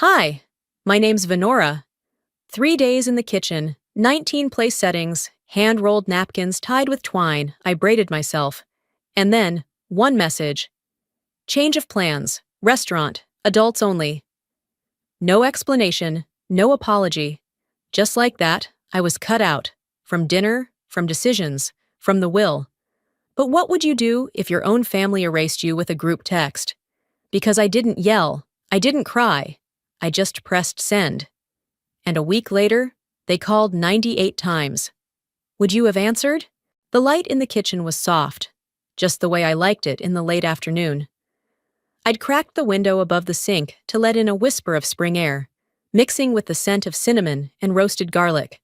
Hi, my name's Venora. 3 days in the kitchen, 19 place settings, hand-rolled napkins tied with twine, I braided myself. And then, one message. Change of plans, restaurant, adults only. No explanation, no apology. Just like that, I was cut out. From dinner, from decisions, from the will. But what would you do if your own family erased you with a group text? Because I didn't yell, I didn't cry. I just pressed send. And a week later, they called 98 times. Would you have answered? The light in the kitchen was soft, just the way I liked it in the late afternoon. I'd cracked the window above the sink to let in a whisper of spring air, mixing with the scent of cinnamon and roasted garlic.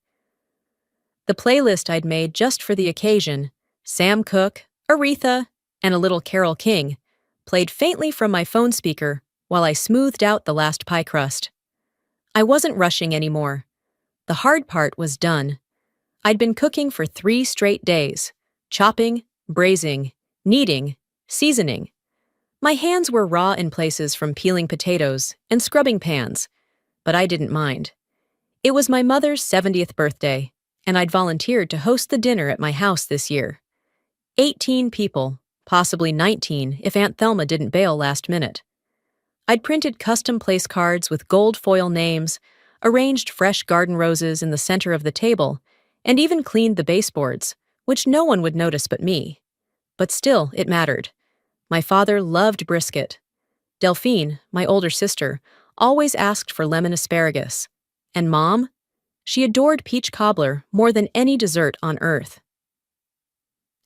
The playlist I'd made just for the occasion, Sam Cooke, Aretha, and a little Carole King, played faintly from my phone speaker while I smoothed out the last pie crust. I wasn't rushing anymore. The hard part was done. I'd been cooking for 3 straight days, chopping, braising, kneading, seasoning. My hands were raw in places from peeling potatoes and scrubbing pans, but I didn't mind. It was my mother's 70th birthday, and I'd volunteered to host the dinner at my house this year. 18 people, possibly 19 if Aunt Thelma didn't bail last minute. I'd printed custom place cards with gold foil names, arranged fresh garden roses in the center of the table, and even cleaned the baseboards, which no one would notice but me. But still, it mattered. My father loved brisket. Delphine, my older sister, always asked for lemon asparagus. And Mom? She adored peach cobbler more than any dessert on earth.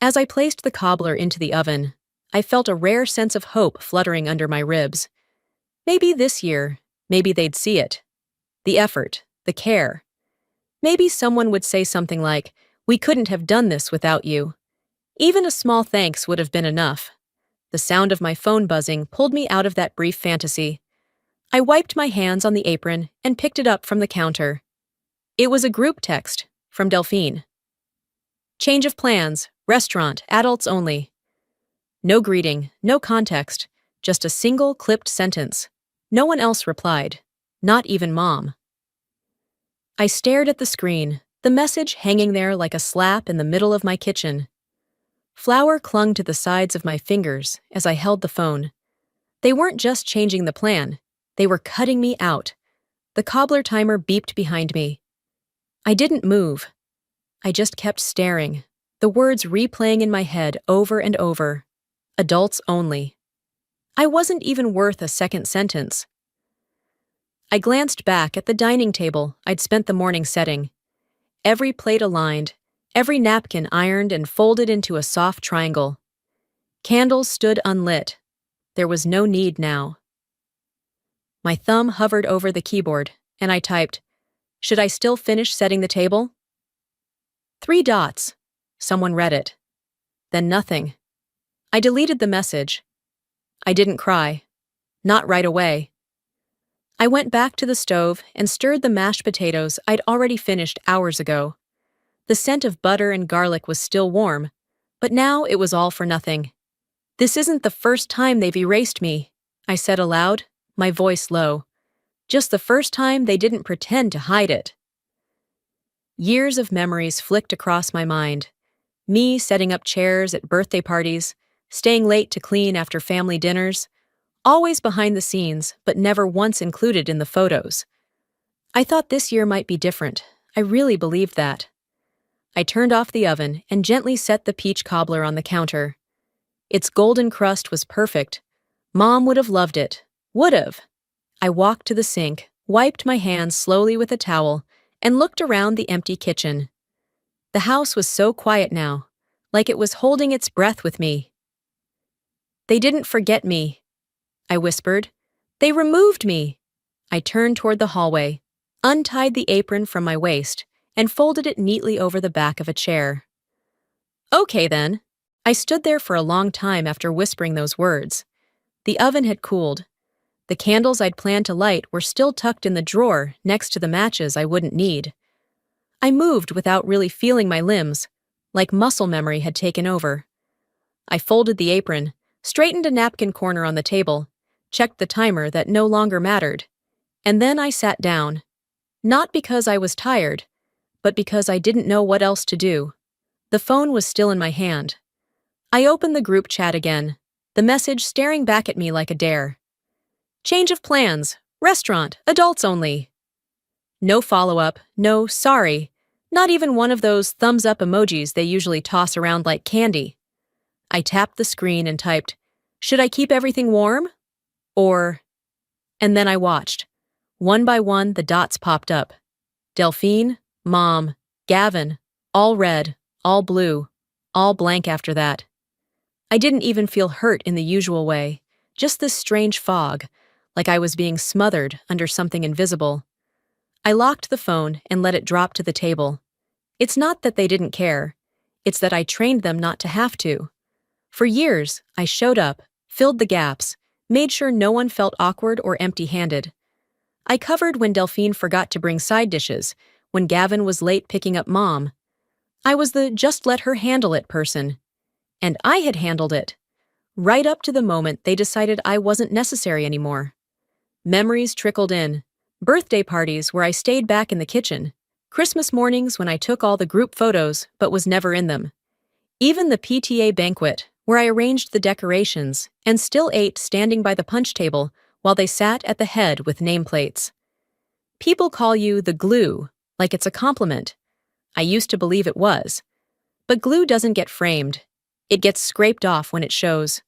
As I placed the cobbler into the oven, I felt a rare sense of hope fluttering under my ribs. Maybe this year, maybe they'd see it. The effort, the care. Maybe someone would say something like, "We couldn't have done this without you." Even a small thanks would have been enough. The sound of my phone buzzing pulled me out of that brief fantasy. I wiped my hands on the apron and picked it up from the counter. It was a group text from Delphine. Change of plans, restaurant, adults only. No greeting, no context, just a single clipped sentence. No one else replied, not even Mom. I stared at the screen, the message hanging there like a slap in the middle of my kitchen. Flour clung to the sides of my fingers as I held the phone. They weren't just changing the plan, they were cutting me out. The cobbler timer beeped behind me. I didn't move. I just kept staring, the words replaying in my head over and over. Adults only. I wasn't even worth a second sentence. I glanced back at the dining table I'd spent the morning setting. Every plate aligned, every napkin ironed and folded into a soft triangle. Candles stood unlit. There was no need now. My thumb hovered over the keyboard, and I typed, "Should I still finish setting the table?" 3 dots. Someone read it. Then nothing. I deleted the message. I didn't cry. Not right away. I went back to the stove and stirred the mashed potatoes I'd already finished hours ago. The scent of butter and garlic was still warm, but now it was all for nothing. "This isn't the first time they've erased me," I said aloud, my voice low. "Just the first time they didn't pretend to hide it." Years of memories flicked across my mind. Me setting up chairs at birthday parties, staying late to clean after family dinners, always behind the scenes, but never once included in the photos. I thought this year might be different. I really believed that. I turned off the oven and gently set the peach cobbler on the counter. Its golden crust was perfect. Mom would have loved it. Would have. I walked to the sink, wiped my hands slowly with a towel, and looked around the empty kitchen. The house was so quiet now, like it was holding its breath with me. "They didn't forget me," I whispered. "They removed me." I turned toward the hallway, untied the apron from my waist, and folded it neatly over the back of a chair. Okay then. I stood there for a long time after whispering those words. The oven had cooled. The candles I'd planned to light were still tucked in the drawer next to the matches I wouldn't need. I moved without really feeling my limbs, like muscle memory had taken over. I folded the apron, straightened a napkin corner on the table, checked the timer that no longer mattered. And then I sat down. Not because I was tired, but because I didn't know what else to do. The phone was still in my hand. I opened the group chat again, the message staring back at me like a dare. Change of plans, restaurant, adults only. No follow-up, no sorry, not even one of those thumbs-up emojis they usually toss around like candy. I tapped the screen and typed, "Should I keep everything warm?" Or, and then I watched. One by one, the dots popped up. Delphine, Mom, Gavin, all red, all blue, all blank after that. I didn't even feel hurt in the usual way, just this strange fog, like I was being smothered under something invisible. I locked the phone and let it drop to the table. It's not that they didn't care, it's that I trained them not to have to. For years, I showed up, filled the gaps, made sure no one felt awkward or empty-handed. I covered when Delphine forgot to bring side dishes, when Gavin was late picking up Mom. I was the just let her handle it person. And I had handled it, right up to the moment they decided I wasn't necessary anymore. Memories trickled in. Birthday parties where I stayed back in the kitchen. Christmas mornings when I took all the group photos but was never in them. Even the PTA banquet, where I arranged the decorations and still ate standing by the punch table while they sat at the head with nameplates. People call you the glue, like it's a compliment. I used to believe it was. But glue doesn't get framed. It gets scraped off when it shows.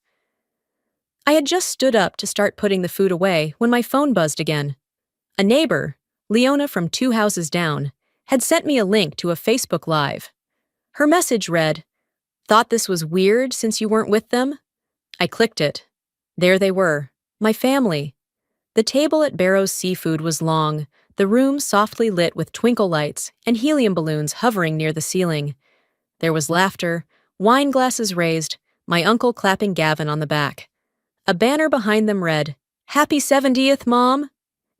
I had just stood up to start putting the food away when my phone buzzed again. A neighbor, Leona from 2 houses down, had sent me a link to a Facebook Live. Her message read, "Thought this was weird since you weren't with them?" I clicked it. There they were, my family. The table at Barrow's Seafood was long, the room softly lit with twinkle lights and helium balloons hovering near the ceiling. There was laughter, wine glasses raised, my uncle clapping Gavin on the back. A banner behind them read, "Happy 70th, Mom!"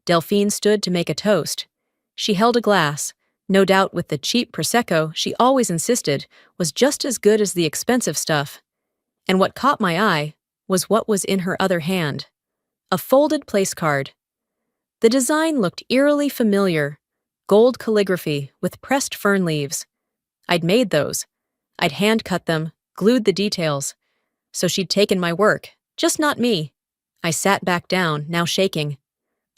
Delphine stood to make a toast. She held a glass, no doubt with the cheap Prosecco she always insisted was just as good as the expensive stuff. And what caught my eye was what was in her other hand. A folded place card. The design looked eerily familiar, gold calligraphy with pressed fern leaves. I'd made those. I'd hand-cut them, glued the details. So she'd taken my work, just not me. I sat back down, now shaking.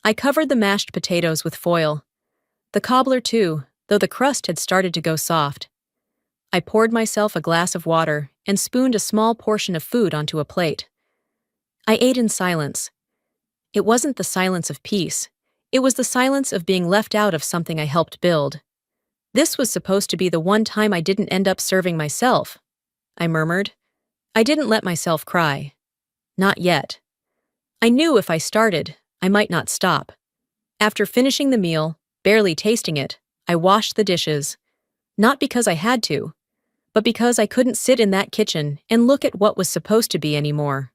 I covered the mashed potatoes with foil. The cobbler too, though the crust had started to go soft. I poured myself a glass of water and spooned a small portion of food onto a plate. I ate in silence. It wasn't the silence of peace. It was the silence of being left out of something I helped build. This was supposed to be the one time I didn't end up serving myself, I murmured. I didn't let myself cry. Not yet. I knew if I started, I might not stop. After finishing the meal, barely tasting it, I washed the dishes. Not because I had to, but because I couldn't sit in that kitchen and look at what was supposed to be anymore.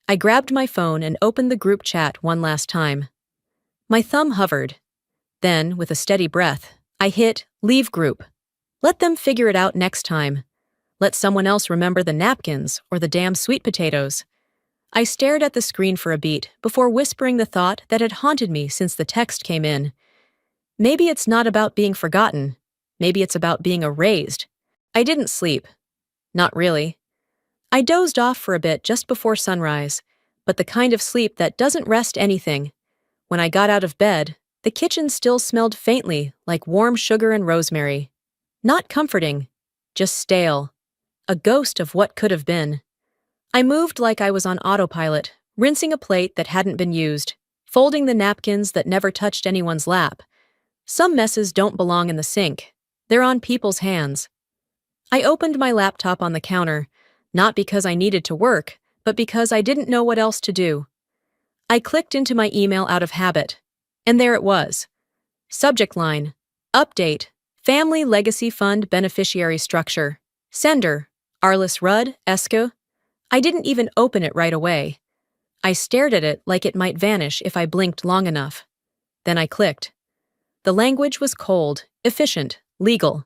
I grabbed my phone and opened the group chat one last time. My thumb hovered. Then, with a steady breath, I hit Leave Group. Let them figure it out next time. Let someone else remember the napkins or the damn sweet potatoes. I stared at the screen for a beat before whispering the thought that had haunted me since the text came in. Maybe it's not about being forgotten. Maybe it's about being erased. I didn't sleep. Not really. I dozed off for a bit just before sunrise, but the kind of sleep that doesn't rest anything. When I got out of bed, the kitchen still smelled faintly like warm sugar and rosemary. Not comforting, just stale. A ghost of what could have been. I moved like I was on autopilot, rinsing a plate that hadn't been used, folding the napkins that never touched anyone's lap. Some messes don't belong in the sink. They're on people's hands. I opened my laptop on the counter, not because I needed to work, but because I didn't know what else to do. I clicked into my email out of habit, and there it was. Subject line, Update, Family Legacy Fund Beneficiary Structure. Sender, Arliss Rudd, Esco. I didn't even open it right away. I stared at it like it might vanish if I blinked long enough. Then I clicked. The language was cold, efficient, legal.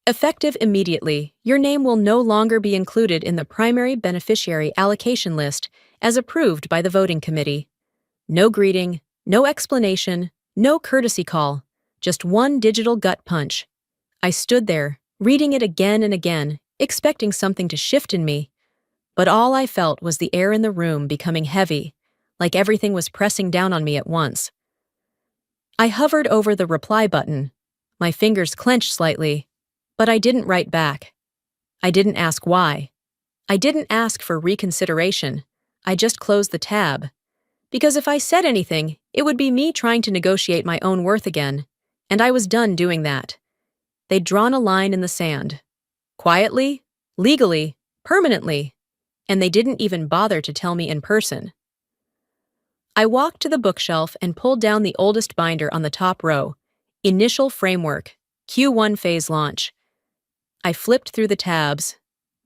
Effective immediately, your name will no longer be included in the primary beneficiary allocation list as approved by the voting committee. No greeting, No explanation, no courtesy call, just one digital gut punch. I stood there, reading it again and again, expecting something to shift in me, but all I felt was the air in the room becoming heavy, like everything was pressing down on me at once. I hovered over the reply button. My fingers clenched slightly, but I didn't write back. I didn't ask why. I didn't ask for reconsideration. I just closed the tab. Because if I said anything, it would be me trying to negotiate my own worth again, and I was done doing that. They'd drawn a line in the sand. Quietly, legally, permanently, and they didn't even bother to tell me in person. I walked to the bookshelf and pulled down the oldest binder on the top row, Initial Framework, Q1 Phase Launch. I flipped through the tabs,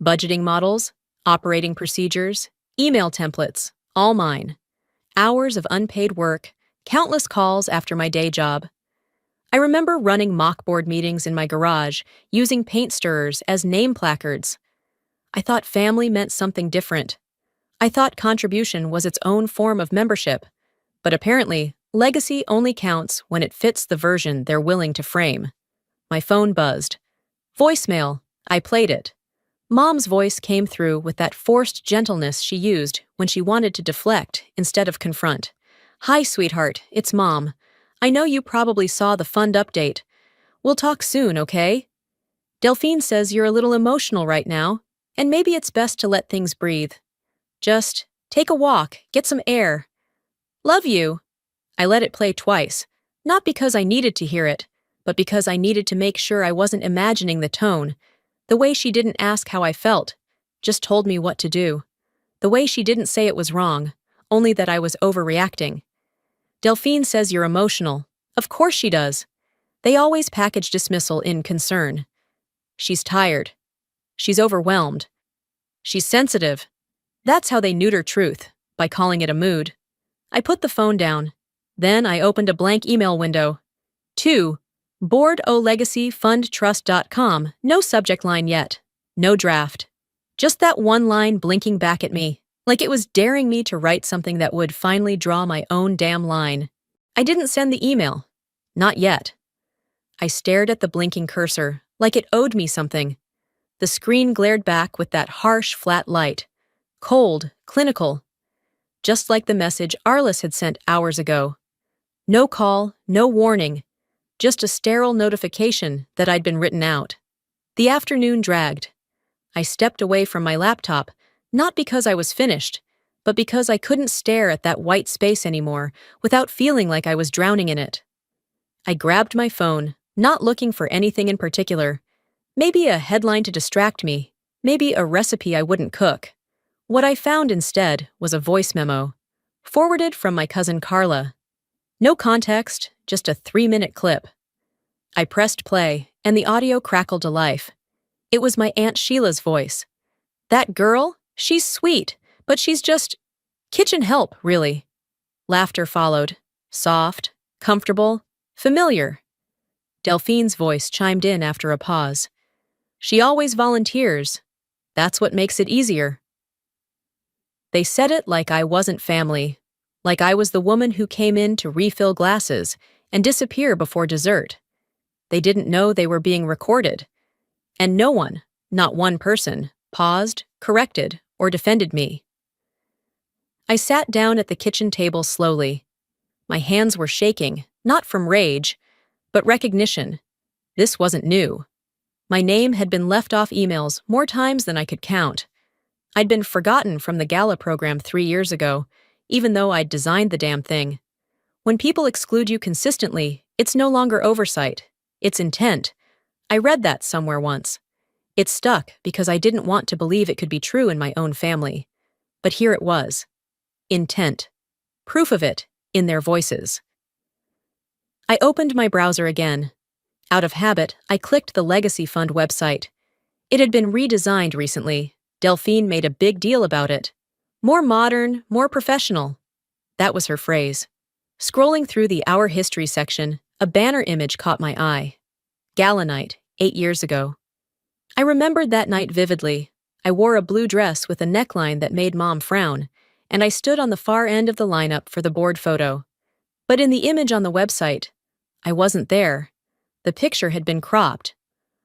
budgeting models, operating procedures, email templates, all mine. Hours of unpaid work, countless calls after my day job. I remember running mock board meetings in my garage, using paint stirrers as name placards. I thought family meant something different. I thought contribution was its own form of membership, but apparently, legacy only counts when it fits the version they're willing to frame. My phone buzzed. Voicemail. I played it. Mom's voice came through with that forced gentleness she used when she wanted to deflect instead of confront. Hi, sweetheart, it's Mom. I know you probably saw the fund update. We'll talk soon, okay? Delphine says you're a little emotional right now, and maybe it's best to let things breathe. Just take a walk, get some air. Love you. I let it play twice, not because I needed to hear it, but because I needed to make sure I wasn't imagining the tone. The way she didn't ask how I felt, just told me what to do. The way she didn't say it was wrong, only that I was overreacting. Delphine says you're emotional. Of course she does. They always package dismissal in concern. She's tired. She's overwhelmed. She's sensitive. That's how they neuter truth, by calling it a mood. I put the phone down. Then I opened a blank email window. 2. BoardOlegacyFundTrust.com. No subject line yet. No draft. Just that one line blinking back at me, like it was daring me to write something that would finally draw my own damn line. I didn't send the email. Not yet. I stared at the blinking cursor, like it owed me something. The screen glared back with that harsh, flat light. Cold, clinical. Just like the message Arliss had sent hours ago. No call, no warning. Just a sterile notification that I'd been written out. The afternoon dragged. I stepped away from my laptop, not because I was finished, but because I couldn't stare at that white space anymore without feeling like I was drowning in it. I grabbed my phone, not looking for anything in particular. Maybe a headline to distract me, maybe a recipe I wouldn't cook. What I found instead was a voice memo, forwarded from my cousin Carla. No context, just a 3-minute clip. I pressed play, and the audio crackled to life. It was my Aunt Sheila's voice. That girl? She's sweet, but she's just kitchen help, really. Laughter followed. Soft, comfortable, familiar. Delphine's voice chimed in after a pause. She always volunteers. That's what makes it easier. They said it like I wasn't family, like I was the woman who came in to refill glasses and disappear before dessert. They didn't know they were being recorded. And no one, not one person, paused, corrected, or defended me. I sat down at the kitchen table slowly. My hands were shaking, not from rage, but recognition. This wasn't new. My name had been left off emails more times than I could count. I'd been forgotten from the gala program 3 years ago, even though I'd designed the damn thing. When people exclude you consistently, it's no longer oversight. It's intent. I read that somewhere once. It stuck because I didn't want to believe it could be true in my own family. But here it was. Intent. Proof of it, in their voices. I opened my browser again. Out of habit, I clicked the Legacy Fund website. It had been redesigned recently. Delphine made a big deal about it. More modern, more professional. That was her phrase. Scrolling through the Our History section, a banner image caught my eye. Gala night, 8 years ago. I remembered that night vividly. I wore a blue dress with a neckline that made Mom frown, and I stood on the far end of the lineup for the board photo. But in the image on the website, I wasn't there. The picture had been cropped.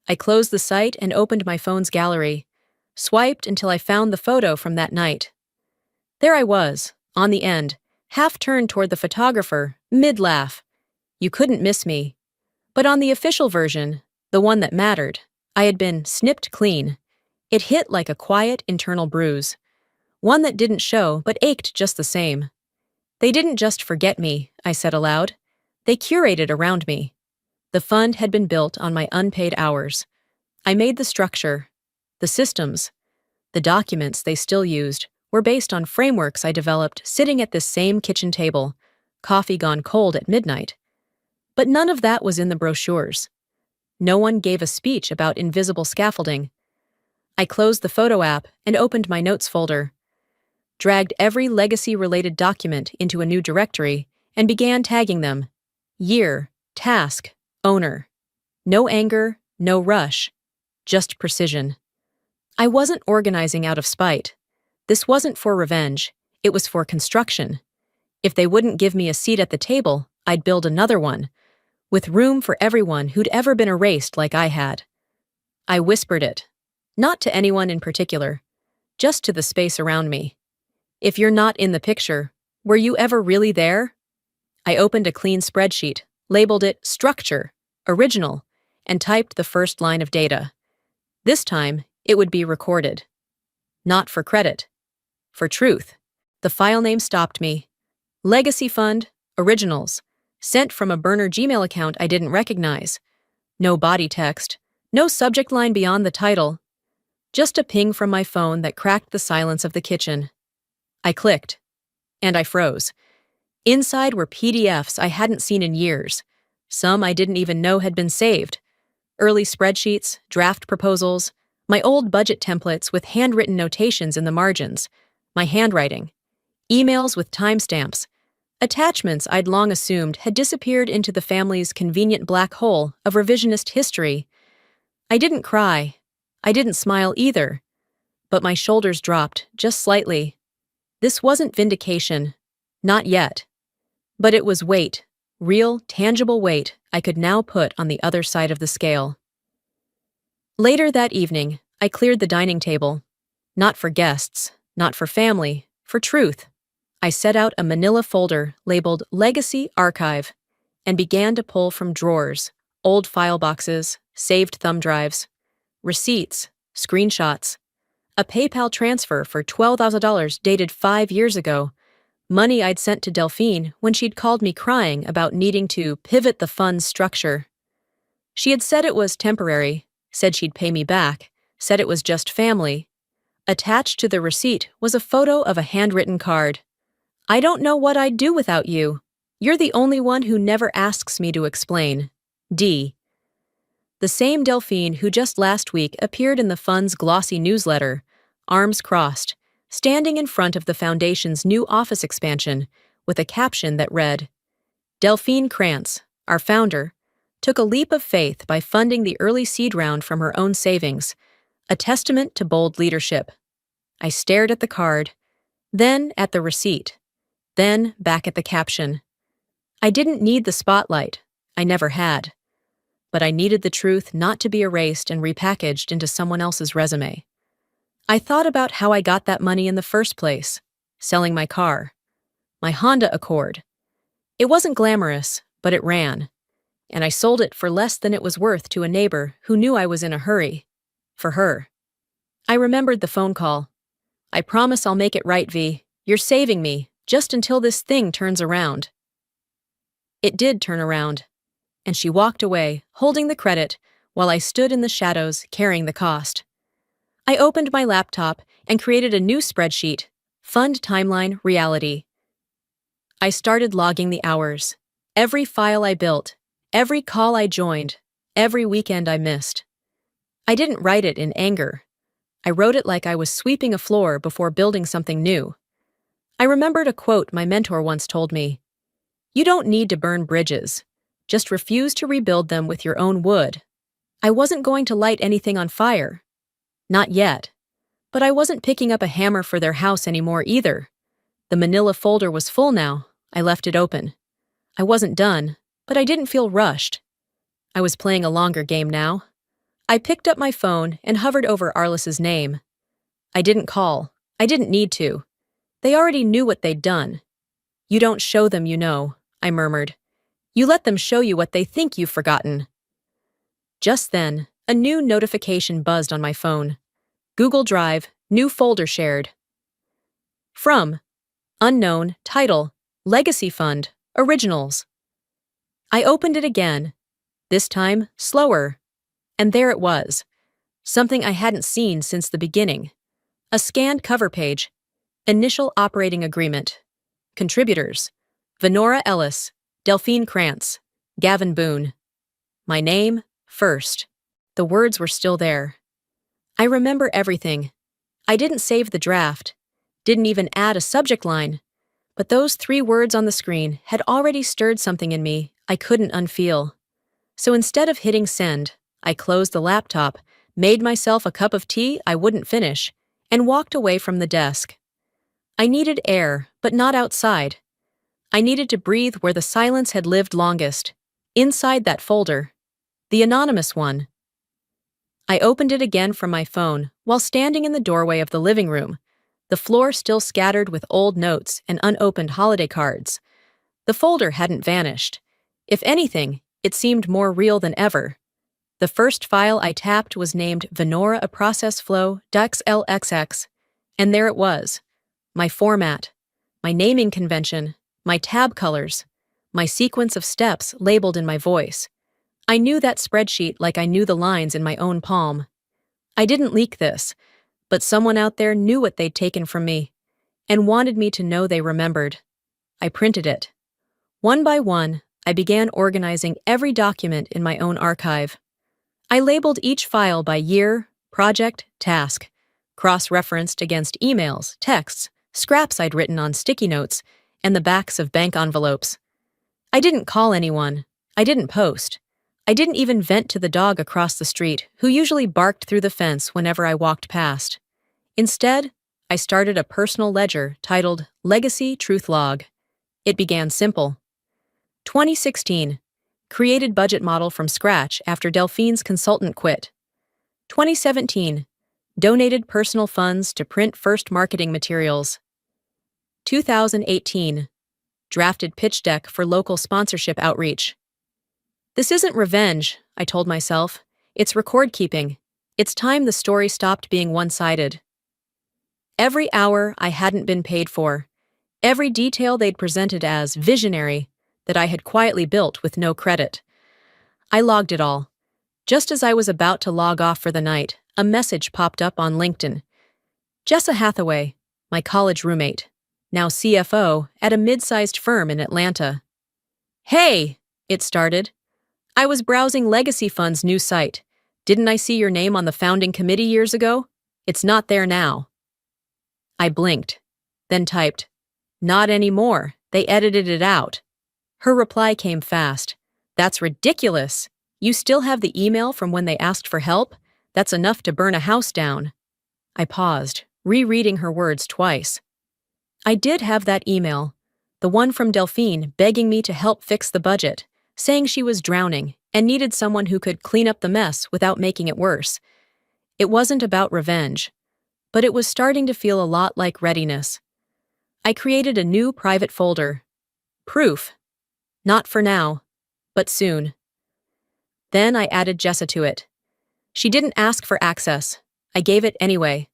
I closed the site and opened my phone's gallery, swiped until I found the photo from that night. There I was, on the end, half turned toward the photographer, mid-laugh. You couldn't miss me. But on the official version, the one that mattered, I had been snipped clean. It hit like a quiet internal bruise. One that didn't show but ached just the same. They didn't just forget me, I said aloud. They curated around me. The fund had been built on my unpaid hours. I made the structure, the systems, the documents they still used were based on frameworks I developed sitting at this same kitchen table, coffee gone cold at midnight. But none of that was in the brochures. No one gave a speech about invisible scaffolding. I closed the photo app and opened my notes folder, dragged every legacy-related document into a new directory, and began tagging them. Year, task, owner. No anger, no rush, just precision. I wasn't organizing out of spite. This wasn't for revenge, it was for construction. If they wouldn't give me a seat at the table, I'd build another one, with room for everyone who'd ever been erased like I had. I whispered it, not to anyone in particular, just to the space around me. If you're not in the picture, were you ever really there? I opened a clean spreadsheet, labeled it Structure, Original, and typed the first line of data. This time, it would be recorded. Not for credit. For truth. The file name stopped me. Legacy Fund, Originals, sent from a burner Gmail account I didn't recognize. No body text, no subject line beyond the title. Just a ping from my phone that cracked the silence of the kitchen. I clicked. And I froze. Inside were PDFs I hadn't seen in years. Some I didn't even know had been saved. Early spreadsheets, draft proposals, my old budget templates with handwritten notations in the margins, my handwriting, emails with timestamps, attachments I'd long assumed had disappeared into the family's convenient black hole of revisionist history. I didn't cry. I didn't smile either. But my shoulders dropped, just slightly. This wasn't vindication. Not yet. But it was weight, real, tangible weight I could now put on the other side of the scale. Later that evening, I cleared the dining table. Not for guests, not for family, for truth. I set out a manila folder labeled Legacy Archive and began to pull from drawers, old file boxes, saved thumb drives, receipts, screenshots, a PayPal transfer for $12,000 dated 5 years ago, money I'd sent to Delphine when she'd called me crying about needing to pivot the fund's structure. She had said it was temporary, said she'd pay me back, said it was just family. Attached to the receipt was a photo of a handwritten card. I don't know what I'd do without you. You're the only one who never asks me to explain. D. The same Delphine who just last week appeared in the fund's glossy newsletter, arms crossed, standing in front of the foundation's new office expansion with a caption that read, Delphine Krantz, our founder, took a leap of faith by funding the early seed round from her own savings, a testament to bold leadership. I stared at the card, then at the receipt, then back at the caption. I didn't need the spotlight. I never had. But I needed the truth not to be erased and repackaged into someone else's resume. I thought about how I got that money in the first place, selling my car, my Honda Accord. It wasn't glamorous, but it ran, and I sold it for less than it was worth to a neighbor who knew I was in a hurry. For her. I remembered the phone call. I promise I'll make it right, V. You're saving me, just until this thing turns around. It did turn around, and she walked away, holding the credit, while I stood in the shadows, carrying the cost. I opened my laptop and created a new spreadsheet, Fund Timeline Reality. I started logging the hours, every file I built, every call I joined, every weekend I missed. I didn't write it in anger. I wrote it like I was sweeping a floor before building something new. I remembered a quote my mentor once told me. You don't need to burn bridges. Just refuse to rebuild them with your own wood. I wasn't going to light anything on fire. Not yet. But I wasn't picking up a hammer for their house anymore either. The manila folder was full now. I left it open. I wasn't done, but I didn't feel rushed. I was playing a longer game now. I picked up my phone and hovered over Arliss's name. I didn't call. I didn't need to. They already knew what they'd done. You don't show them you know, I murmured. You let them show you what they think you've forgotten. Just then, a new notification buzzed on my phone. Google Drive, new folder shared. From unknown, title, Legacy Fund, Originals. I opened it again, this time slower, and there it was, something I hadn't seen since the beginning. A scanned cover page, initial operating agreement, contributors, Venora Ellis, Delphine Krantz, Gavin Boone. My name, first. The words were still there. I remember everything. I didn't save the draft, didn't even add a subject line, but those 3 words on the screen had already stirred something in me I couldn't unfeel. So instead of hitting send, I closed the laptop, made myself a cup of tea I wouldn't finish, and walked away from the desk. I needed air, but not outside. I needed to breathe where the silence had lived longest, inside that folder, the anonymous one. I opened it again from my phone while standing in the doorway of the living room, the floor still scattered with old notes and unopened holiday cards. The folder hadn't vanished. If anything, it seemed more real than ever. The first file I tapped was named Venora a Process Flow .xlxx, and there it was. My format, my naming convention, my tab colors, my sequence of steps labeled in my voice. I knew that spreadsheet like I knew the lines in my own palm. I didn't leak this, but someone out there knew what they'd taken from me and wanted me to know they remembered. I printed it. One by one, I began organizing every document in my own archive. I labeled each file by year, project, task, cross-referenced against emails, texts, scraps I'd written on sticky notes, and the backs of bank envelopes. I didn't call anyone. I didn't post. I didn't even vent to the dog across the street, who usually barked through the fence whenever I walked past. Instead, I started a personal ledger titled Legacy Truth Log. It began simple. 2016. Created budget model from scratch after Delphine's consultant quit. 2017. Donated personal funds to print first marketing materials. 2018. Drafted pitch deck for local sponsorship outreach. This isn't revenge, I told myself. It's record keeping. It's time the story stopped being one-sided. Every hour I hadn't been paid for, every detail they'd presented as visionary that I had quietly built with no credit. I logged it all. Just as I was about to log off for the night, a message popped up on LinkedIn. Jessa Hathaway, my college roommate, now CFO at a mid-sized firm in Atlanta. Hey, it started. I was browsing Legacy Fund's new site. Didn't I see your name on the founding committee years ago? It's not there now. I blinked, then typed, "Not anymore. They edited it out." Her reply came fast. "That's ridiculous. You still have the email from when they asked for help? That's enough to burn a house down." I paused, rereading her words twice. I did have that email, the one from Delphine begging me to help fix the budget, saying she was drowning and needed someone who could clean up the mess without making it worse. It wasn't about revenge, but it was starting to feel a lot like readiness. I created a new private folder. Proof. Not for now, but soon. Then I added Jessa to it. She didn't ask for access. I gave it anyway.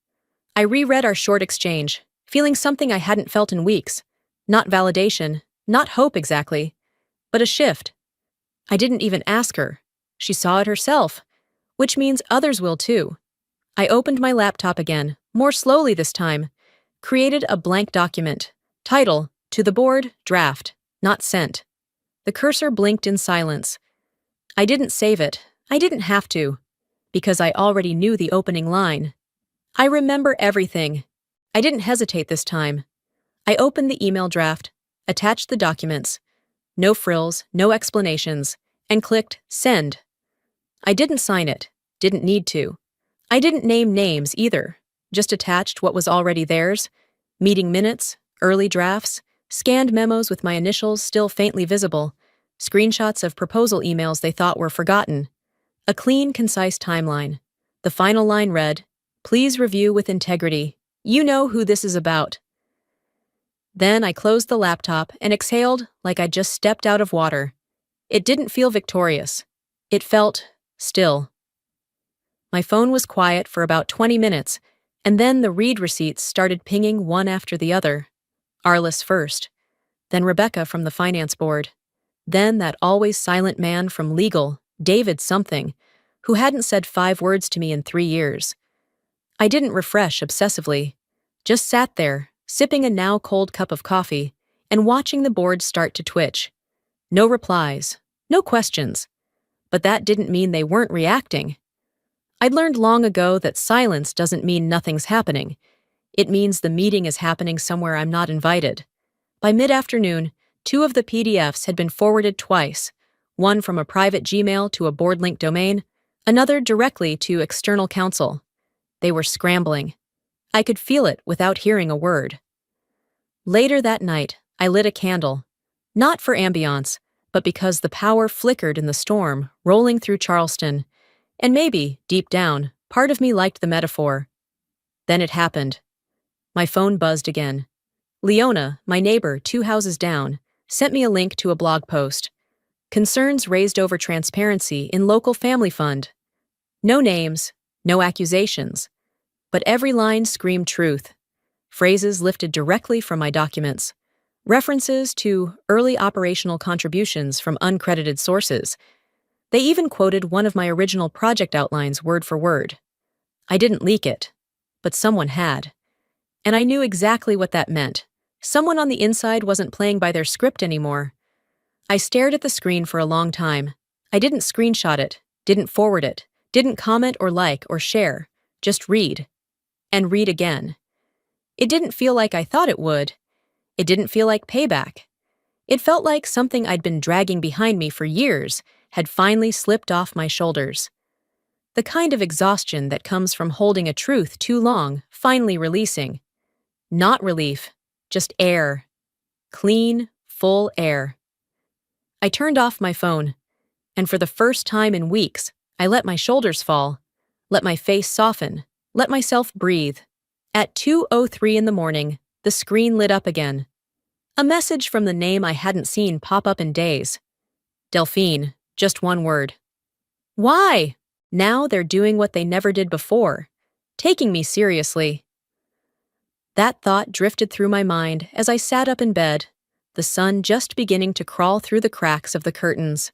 I reread our short exchange, feeling something I hadn't felt in weeks. Not validation, not hope exactly, but a shift. I didn't even ask her. She saw it herself, which means others will too. I opened my laptop again, more slowly this time, created a blank document. Title, To the Board, Draft, Not Sent. The cursor blinked in silence. I didn't save it. I didn't have to, because I already knew the opening line. I remember everything. I didn't hesitate this time. I opened the email draft, attached the documents, no frills, no explanations, and clicked Send. I didn't sign it, didn't need to. I didn't name names either, just attached what was already theirs, meeting minutes, early drafts, scanned memos with my initials still faintly visible, screenshots of proposal emails they thought were forgotten. A clean, concise timeline. The final line read, "Please review with integrity. You know who this is about." Then I closed the laptop and exhaled like I'd just stepped out of water. It didn't feel victorious. It felt still. My phone was quiet for about 20 minutes, and then the read receipts started pinging one after the other. Arliss first, then Rebecca from the finance board, then that always silent man from legal, David something, who hadn't said 5 words to me in 3 years. I didn't refresh obsessively, just sat there, sipping a now cold cup of coffee, and watching the board start to twitch. No replies, no questions. But that didn't mean they weren't reacting. I'd learned long ago that silence doesn't mean nothing's happening. It means the meeting is happening somewhere I'm not invited. By mid-afternoon, 2 of the PDFs had been forwarded twice, one from a private Gmail to a board-linked domain, another directly to external counsel. They were scrambling. I could feel it without hearing a word. Later that night, I lit a candle, not for ambiance, but because the power flickered in the storm rolling through Charleston, and maybe, deep down, part of me liked the metaphor. Then it happened. My phone buzzed again. Leona, my neighbor 2 houses down, sent me a link to a blog post. Concerns raised over transparency in local family fund. No names, no accusations. But every line screamed truth. Phrases lifted directly from my documents. References to early operational contributions from uncredited sources. They even quoted one of my original project outlines word for word. I didn't leak it, but someone had. And I knew exactly what that meant. Someone on the inside wasn't playing by their script anymore. I stared at the screen for a long time. I didn't screenshot it, didn't forward it, didn't comment or like or share, just read. And read again. It didn't feel like I thought it would. It didn't feel like payback. It felt like something I'd been dragging behind me for years had finally slipped off my shoulders. The kind of exhaustion that comes from holding a truth too long, finally releasing. Not relief, just air. Clean, full air. I turned off my phone, and for the first time in weeks, I let my shoulders fall, let my face soften, let myself breathe. At 2:03 in the morning, the screen lit up again. A message from the name I hadn't seen pop up in days. Delphine, just one word. Why? Now they're doing what they never did before, taking me seriously. That thought drifted through my mind as I sat up in bed, the sun just beginning to crawl through the cracks of the curtains.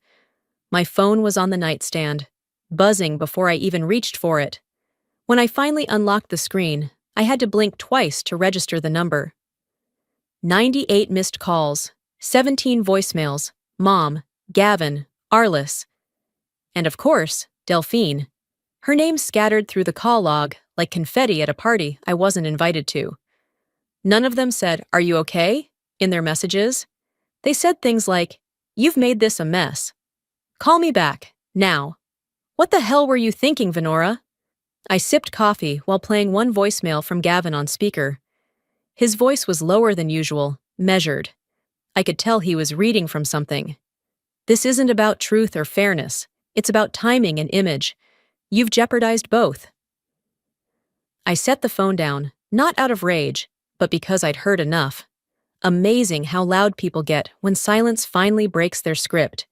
My phone was on the nightstand, buzzing before I even reached for it. When I finally unlocked the screen, I had to blink twice to register the number. 98 missed calls, 17 voicemails, Mom, Gavin, Arliss. And of course, Delphine. Her name scattered through the call log like confetti at a party I wasn't invited to. None of them said, "Are you okay?" in their messages. They said things like, "You've made this a mess. Call me back, now." What the hell were you thinking, Venora? I sipped coffee while playing one voicemail from Gavin on speaker. His voice was lower than usual, measured. I could tell he was reading from something. This isn't about truth or fairness. It's about timing and image. You've jeopardized both. I set the phone down, not out of rage, but because I'd heard enough. Amazing how loud people get when silence finally breaks their script.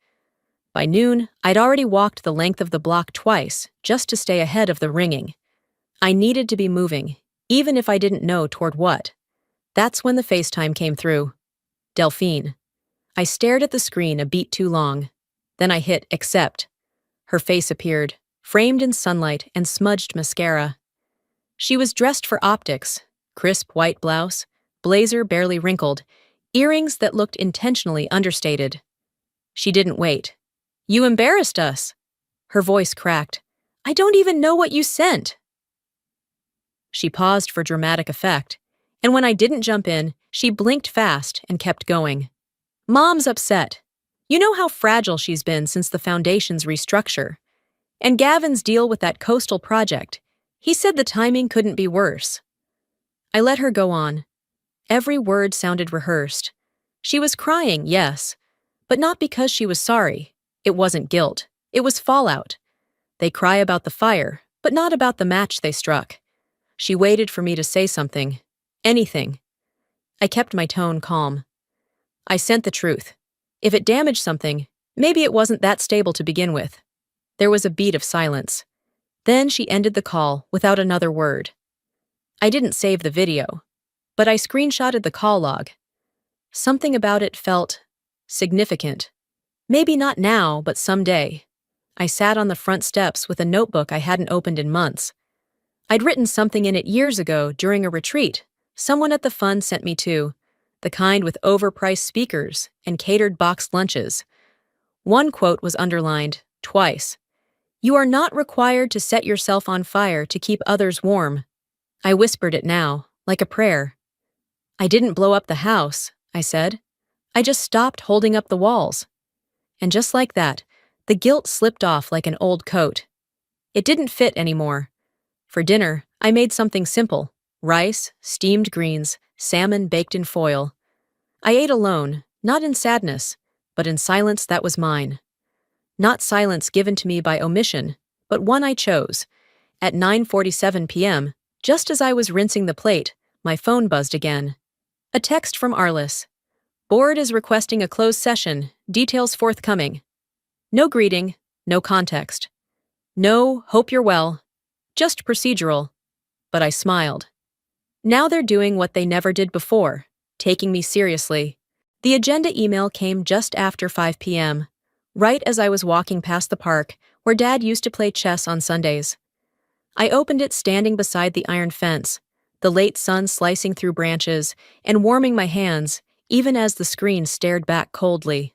By noon, I'd already walked the length of the block twice, just to stay ahead of the ringing. I needed to be moving, even if I didn't know toward what. That's when the FaceTime came through. Delphine. I stared at the screen a beat too long. Then I hit accept. Her face appeared, framed in sunlight and smudged mascara. She was dressed for optics, crisp white blouse, blazer barely wrinkled, earrings that looked intentionally understated. She didn't wait. "You embarrassed us." Her voice cracked. "I don't even know what you sent." She paused for dramatic effect, and when I didn't jump in, she blinked fast and kept going. "Mom's upset. You know how fragile she's been since the foundation's restructure. And Gavin's deal with that coastal project. He said the timing couldn't be worse." I let her go on. Every word sounded rehearsed. She was crying, yes, but not because she was sorry. It wasn't guilt. It was fallout. They cry about the fire, but not about the match they struck. She waited for me to say something. Anything. I kept my tone calm. I sent the truth. If it damaged something, maybe it wasn't that stable to begin with. There was a beat of silence. Then she ended the call without another word. I didn't save the video, but I screenshotted the call log. Something about it felt significant. Maybe not now, but someday. I sat on the front steps with a notebook I hadn't opened in months. I'd written something in it years ago during a retreat someone at the fund sent me to, the kind with overpriced speakers and catered boxed lunches. One quote was underlined twice. "You are not required to set yourself on fire to keep others warm." I whispered it now, like a prayer. "I didn't blow up the house," I said. "I just stopped holding up the walls." And just like that, the guilt slipped off like an old coat. It didn't fit anymore. For dinner, I made something simple: rice, steamed greens, salmon baked in foil. I ate alone, not in sadness, but in silence that was mine. Not silence given to me by omission, but one I chose. At 9:47 p.m., just as I was rinsing the plate, my phone buzzed again. A text from Arliss. "Board is requesting a closed session, details forthcoming." No greeting, no context. No, "hope you're well." Just procedural. But I smiled. Now they're doing what they never did before, taking me seriously. The agenda email came just after 5 p.m., right as I was walking past the park where Dad used to play chess on Sundays. I opened it standing beside the iron fence, the late sun slicing through branches and warming my hands even as the screen stared back coldly.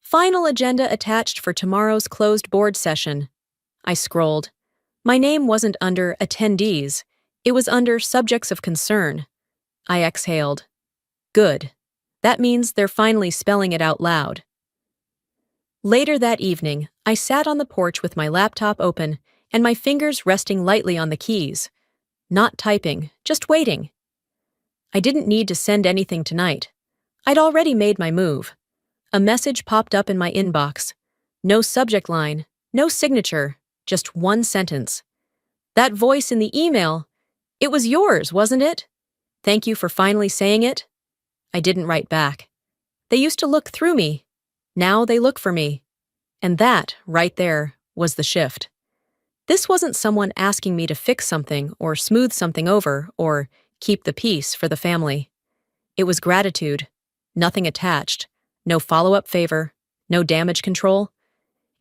"Final agenda attached for tomorrow's closed board session." I scrolled. My name wasn't under attendees. It was under subjects of concern. I exhaled. Good. That means they're finally spelling it out loud. Later that evening, I sat on the porch with my laptop open and my fingers resting lightly on the keys. Not typing, just waiting. I didn't need to send anything tonight. I'd already made my move. A message popped up in my inbox. No subject line, no signature, just one sentence. That voice in the email, "It was yours, wasn't it? Thank you for finally saying it." I didn't write back. They used to look through me. Now they look for me. And that, right there, was the shift. This wasn't someone asking me to fix something or smooth something over or keep the peace for the family. It was gratitude. Nothing attached. No follow-up favor. No damage control.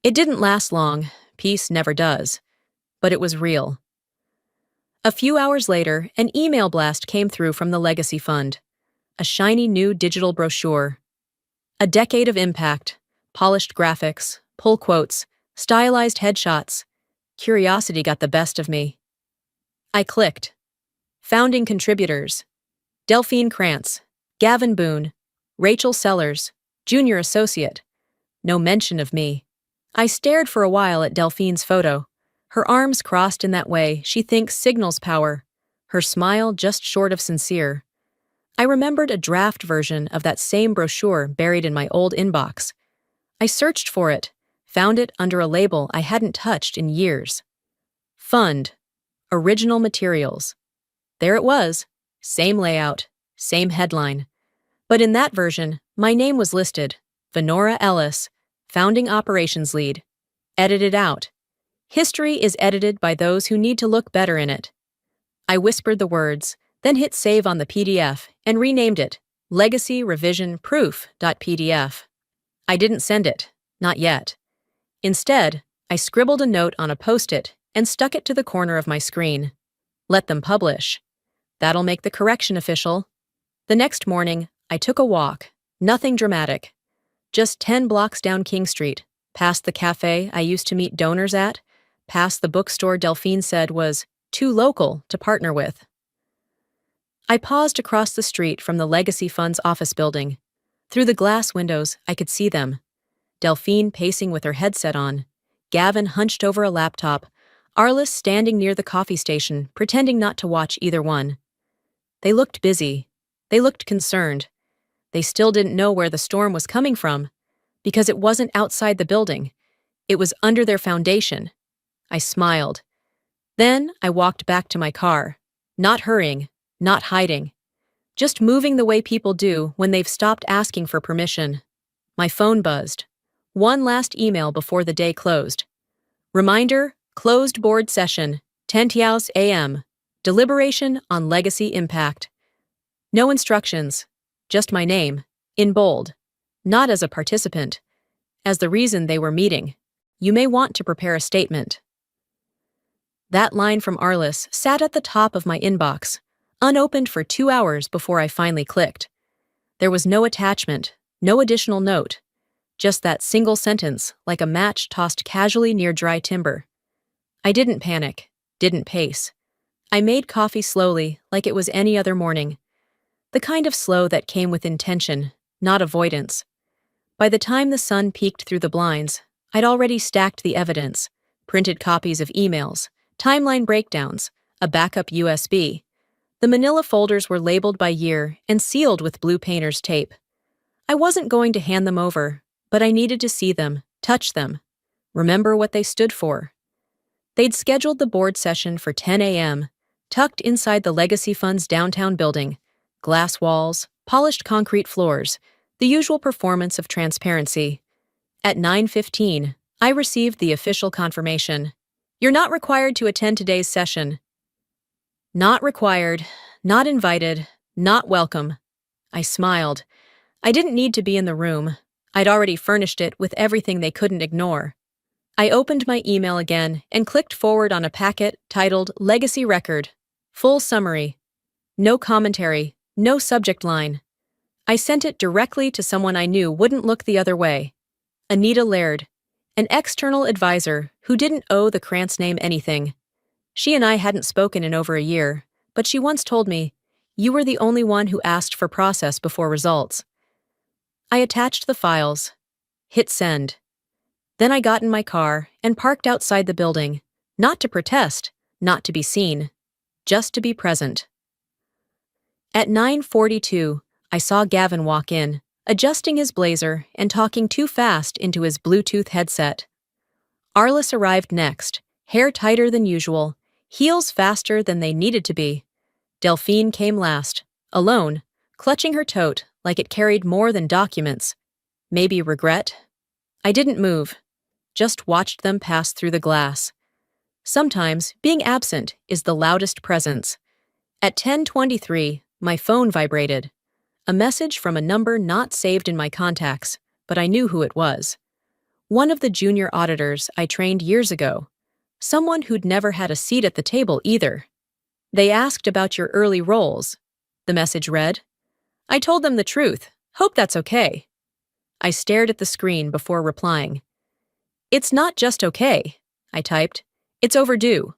It didn't last long. Peace never does. But it was real. A few hours later, an email blast came through from the Legacy Fund. A shiny new digital brochure. A decade of impact, polished graphics, pull quotes, stylized headshots. Curiosity got the best of me. I clicked. Founding contributors: Delphine Krantz, Gavin Boone, Rachel Sellers, Junior Associate. No mention of me. I stared for a while at Delphine's photo. Her arms crossed in that way she thinks signals power. Her smile just short of sincere. I remembered a draft version of that same brochure buried in my old inbox. I searched for it, found it under a label I hadn't touched in years. Fund. Original materials. There it was. Same layout, same headline. But in that version, my name was listed. Venora Ellis, Founding Operations Lead. Edited out. History is edited by those who need to look better in it. I whispered the words, then hit save on the PDF and renamed it Legacy Revision Proof.pdf. I didn't send it, not yet. Instead, I scribbled a note on a post-it and stuck it to the corner of my screen. Let them publish. That'll make the correction official. The next morning, I took a walk, nothing dramatic. Just 10 blocks down King Street, past the cafe I used to meet donors at, past the bookstore Delphine said was too local to partner with. I paused across the street from the Legacy Fund's office building. Through the glass windows, I could see them. Delphine pacing with her headset on, Gavin hunched over a laptop, Arliss standing near the coffee station, pretending not to watch either one. They looked busy. They looked concerned. They still didn't know where the storm was coming from, because it wasn't outside the building. It was under their foundation. I smiled. Then I walked back to my car, not hurrying, not hiding, just moving the way people do when they've stopped asking for permission. My phone buzzed. One last email before the day closed. Reminder, closed board session, 10 a.m. Deliberation on legacy impact. No instructions, just my name, in bold, not as a participant, as the reason they were meeting. You may want to prepare a statement. That line from Arliss sat at the top of my inbox, unopened for 2 hours before I finally clicked. There was no attachment, no additional note, just that single sentence like a match tossed casually near dry timber. I didn't panic, didn't pace. I made coffee slowly, like it was any other morning. The kind of slow that came with intention, not avoidance. By the time the sun peeked through the blinds, I'd already stacked the evidence, printed copies of emails, timeline breakdowns, a backup USB. The manila folders were labeled by year and sealed with blue painter's tape. I wasn't going to hand them over, but I needed to see them, touch them, remember what they stood for. They'd scheduled the board session for 10 a.m., tucked inside the Legacy Fund's downtown building, glass walls, polished concrete floors, the usual performance of transparency. At 9:15, I received the official confirmation. You're not required to attend today's session. Not required, not invited, not welcome. I smiled. I didn't need to be in the room. I'd already furnished it with everything they couldn't ignore. I opened my email again and clicked forward on a packet titled Legacy Record. Full summary. No commentary, no subject line. I sent it directly to someone I knew wouldn't look the other way. Anita Laird, an external advisor who didn't owe the Krantz name anything. She and I hadn't spoken in over a year, but she once told me, "You were the only one who asked for process before results." I attached the files, hit send. Then I got in my car and parked outside the building, not to protest, not to be seen, just to be present. At 9:42, I saw Gavin walk in, adjusting his blazer and talking too fast into his Bluetooth headset. Arliss arrived next, hair tighter than usual, heels faster than they needed to be. Delphine came last, alone, clutching her tote like it carried more than documents. Maybe regret? I didn't move, just watched them pass through the glass. Sometimes, being absent is the loudest presence. At 10:23, my phone vibrated. A message from a number not saved in my contacts, but I knew who it was. One of the junior auditors I trained years ago. Someone who'd never had a seat at the table either. They asked about your early roles, the message read. I told them the truth. Hope that's okay. I stared at the screen before replying. It's not just okay, I typed. It's overdue.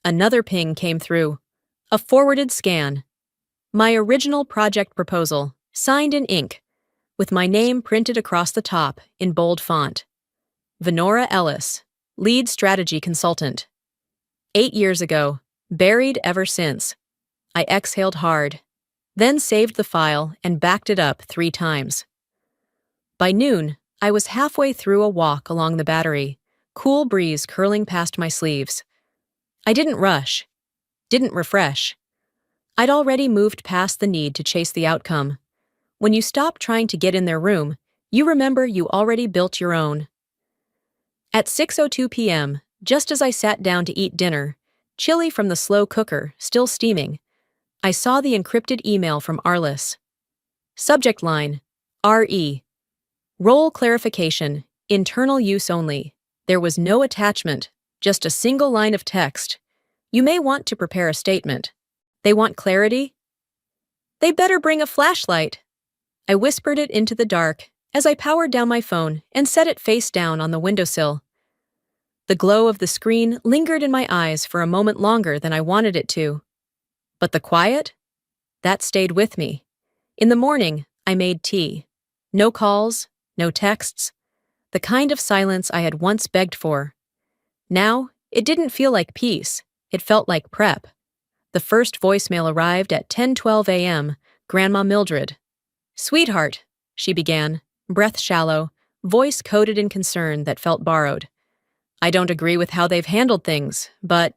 Another ping came through. A forwarded scan. My original project proposal, signed in ink, with my name printed across the top in bold font. Venora Ellis, lead strategy consultant. 8 years ago, buried ever since. I exhaled hard, then saved the file and backed it up 3 times. By noon, I was halfway through a walk along the Battery, cool breeze curling past my sleeves. I didn't rush, didn't refresh. I'd already moved past the need to chase the outcome. When you stop trying to get in their room, you remember you already built your own. At 6:02 p.m., just as I sat down to eat dinner, chili from the slow cooker still steaming, I saw the encrypted email from Arliss. Subject line, RE. Role clarification, internal use only. There was no attachment, just a single line of text. You may want to prepare a statement. They want clarity? They better bring a flashlight. I whispered it into the dark as I powered down my phone and set it face down on the windowsill. The glow of the screen lingered in my eyes for a moment longer than I wanted it to. But the quiet? That stayed with me. In the morning, I made tea. No calls, no texts. The kind of silence I had once begged for. Now, it didn't feel like peace. It felt like prep. The first voicemail arrived at 10:12 a.m., Grandma Mildred. Sweetheart, she began, breath shallow, voice coated in concern that felt borrowed. I don't agree with how they've handled things, but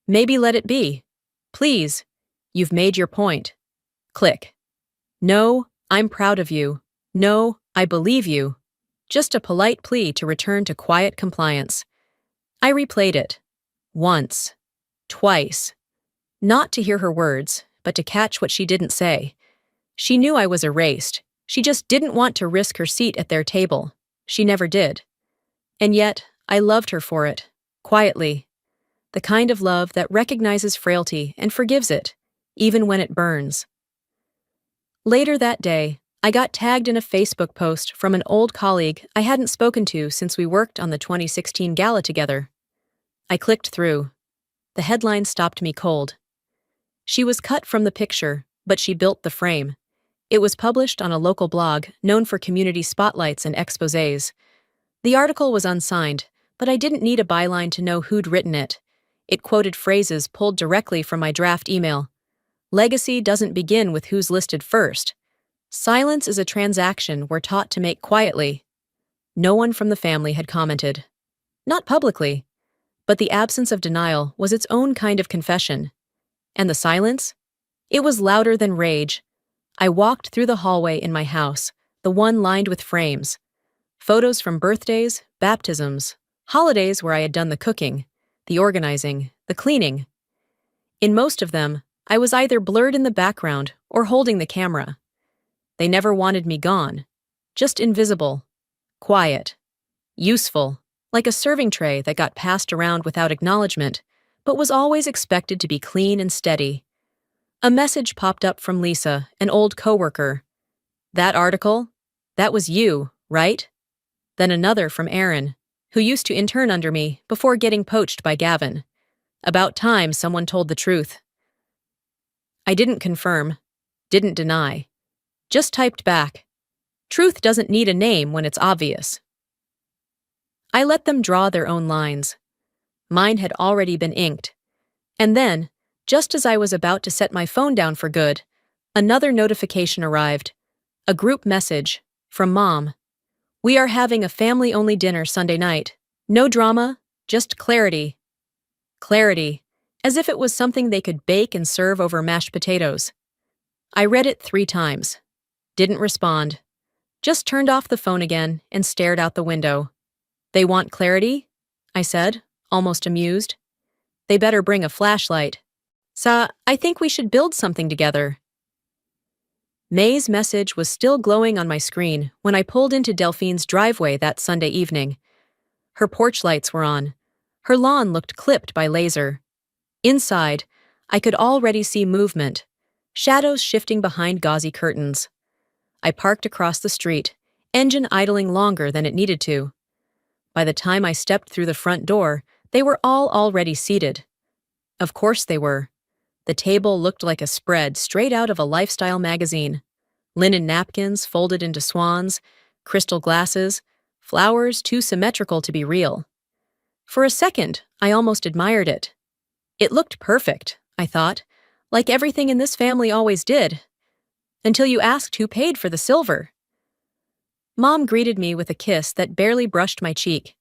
maybe let it be. Please. You've made your point. Click. No, I'm proud of you. No, I believe you. Just a polite plea to return to quiet compliance. I replayed it. Once. Twice. Not to hear her words, but to catch what she didn't say. She knew I was erased. She just didn't want to risk her seat at their table. She never did. And yet, I loved her for it. Quietly. The kind of love that recognizes frailty and forgives it, even when it burns. Later that day, I got tagged in a Facebook post from an old colleague I hadn't spoken to since we worked on the 2016 gala together. I clicked through. The headline stopped me cold. She was cut from the picture, but she built the frame. It was published on a local blog known for community spotlights and exposés. The article was unsigned, but I didn't need a byline to know who'd written it. It quoted phrases pulled directly from my draft email. Legacy doesn't begin with who's listed first. Silence is a transaction we're taught to make quietly. No one from the family had commented. Not publicly, but the absence of denial was its own kind of confession. And the silence? It was louder than rage. I walked through the hallway in my house, the one lined with frames. Photos from birthdays, baptisms, holidays where I had done the cooking, the organizing, the cleaning. In most of them, I was either blurred in the background or holding the camera. They never wanted me gone, just invisible, quiet, useful, like a serving tray that got passed around without acknowledgement, but was always expected to be clean and steady. A message popped up from Lisa, an old coworker. That article? That was you, right? Then another from Aaron, who used to intern under me before getting poached by Gavin. About time someone told the truth. I didn't confirm, didn't deny. Just typed back. Truth doesn't need a name when it's obvious. I let them draw their own lines. Mine had already been inked. And then, just as I was about to set my phone down for good, another notification arrived. A group message from Mom. We are having a family-only dinner Sunday night. No drama, just clarity. Clarity, as if it was something they could bake and serve over mashed potatoes. I read it 3 times. Didn't respond. Just turned off the phone again and stared out the window. They want clarity? I said, almost amused. They better bring a flashlight. I think we should build something together. May's message was still glowing on my screen when I pulled into Delphine's driveway that Sunday evening. Her porch lights were on. Her lawn looked clipped by laser. Inside, I could already see movement, shadows shifting behind gauzy curtains. I parked across the street, engine idling longer than it needed to. By the time I stepped through the front door, they were all already seated. Of course they were. The table looked like a spread straight out of a lifestyle magazine. Linen napkins folded into swans, crystal glasses, flowers too symmetrical to be real. For a second, I almost admired it. It looked perfect, I thought, like everything in this family always did. Until you asked who paid for the silver. Mom greeted me with a kiss that barely brushed my cheek.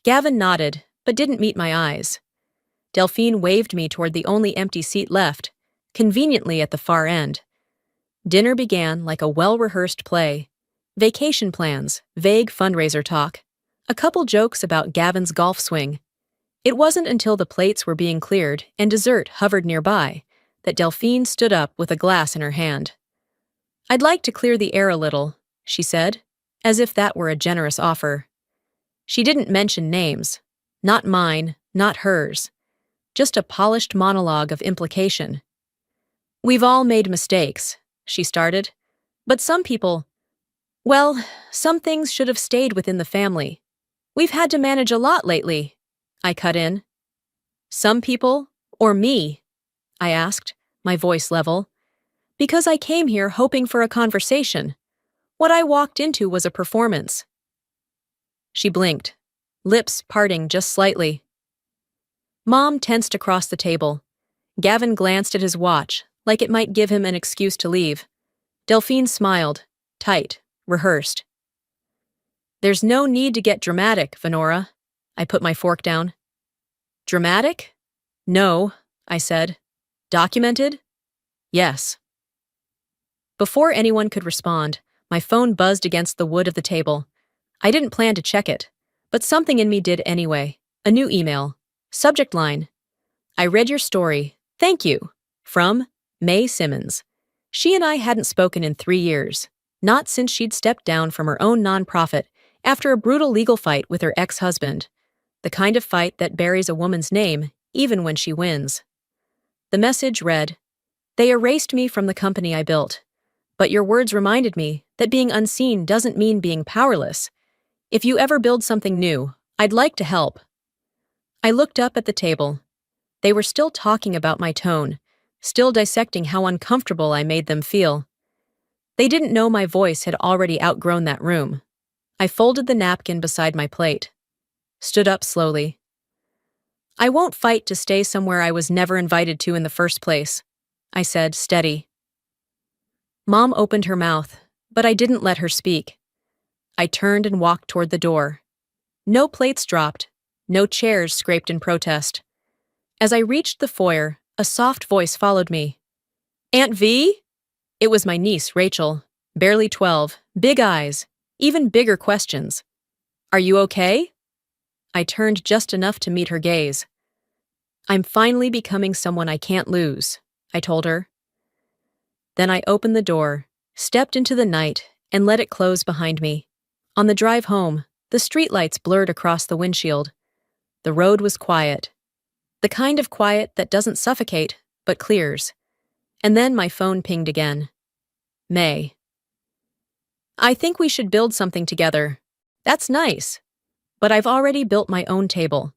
Gavin nodded, but didn't meet my eyes. Delphine waved me toward the only empty seat left, conveniently at the far end. Dinner began like a well-rehearsed play. Vacation plans, vague fundraiser talk, a couple jokes about Gavin's golf swing. It wasn't until the plates were being cleared and dessert hovered nearby that Delphine stood up with a glass in her hand. I'd like to clear the air a little, she said, as if that were a generous offer. She didn't mention names. Not mine, not hers. Just a polished monologue of implication. We've all made mistakes, she started. But some people, well, some things should have stayed within the family. We've had to manage a lot lately, I cut in. Some people, or me? I asked, my voice level. Because I came here hoping for a conversation. What I walked into was a performance. She blinked, lips parting just slightly. Mom tensed across the table. Gavin glanced at his watch, like it might give him an excuse to leave. Delphine smiled, tight, rehearsed. "There's no need to get dramatic, Venora." I put my fork down. "Dramatic? No," I said. "Documented? Yes." Before anyone could respond, my phone buzzed against the wood of the table. I didn't plan to check it, but something in me did anyway. A new email. Subject line: "I read your story. Thank you." From May Simmons. She and I hadn't spoken in 3 years, not since she'd stepped down from her own nonprofit after a brutal legal fight with her ex-husband, the kind of fight that buries a woman's name even when she wins. The message read, "They erased me from the company I built, but your words reminded me that being unseen doesn't mean being powerless. If you ever build something new, I'd like to help." I looked up at the table. They were still talking about my tone, still dissecting how uncomfortable I made them feel. They didn't know my voice had already outgrown that room. I folded the napkin beside my plate, stood up slowly. "I won't fight to stay somewhere I was never invited to in the first place," I said, steady. Mom opened her mouth, but I didn't let her speak. I turned and walked toward the door. No plates dropped, no chairs scraped in protest. As I reached the foyer, a soft voice followed me. "Aunt V?" It was my niece, Rachel, barely 12, big eyes, even bigger questions. "Are you okay?" I turned just enough to meet her gaze. "I'm finally becoming someone I can't lose," I told her. Then I opened the door, stepped into the night, and let it close behind me. On the drive home, the streetlights blurred across the windshield. The road was quiet. The kind of quiet that doesn't suffocate, but clears. And then my phone pinged again. May. "I think we should build something together." "That's nice. But I've already built my own table."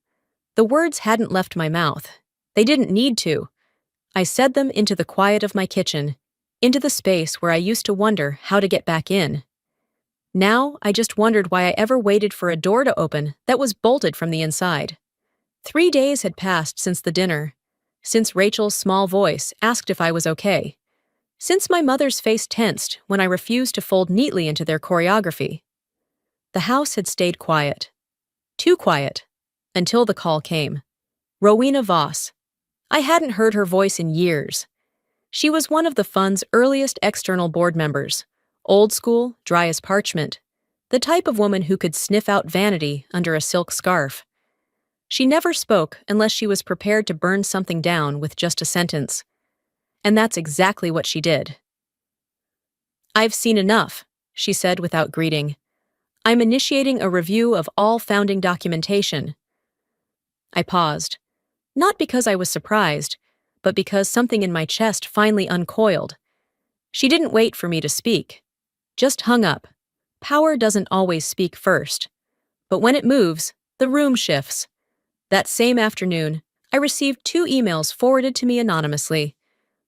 The words hadn't left my mouth. They didn't need to. I said them into the quiet of my kitchen, into the space where I used to wonder how to get back in. Now I just wondered why I ever waited for a door to open that was bolted from the inside. 3 days had passed since the dinner, since Rachel's small voice asked if I was okay, since my mother's face tensed when I refused to fold neatly into their choreography. The house had stayed quiet. Too quiet. Until the call came. Rowena Voss. I hadn't heard her voice in years. She was one of the fund's earliest external board members, old school, dry as parchment, the type of woman who could sniff out vanity under a silk scarf. She never spoke unless she was prepared to burn something down with just a sentence. And that's exactly what she did. "I've seen enough," she said without greeting. "I'm initiating a review of all founding documentation." I paused, not because I was surprised, but because something in my chest finally uncoiled. She didn't wait for me to speak, just hung up. Power doesn't always speak first, but when it moves, the room shifts. That same afternoon, I received 2 emails forwarded to me anonymously.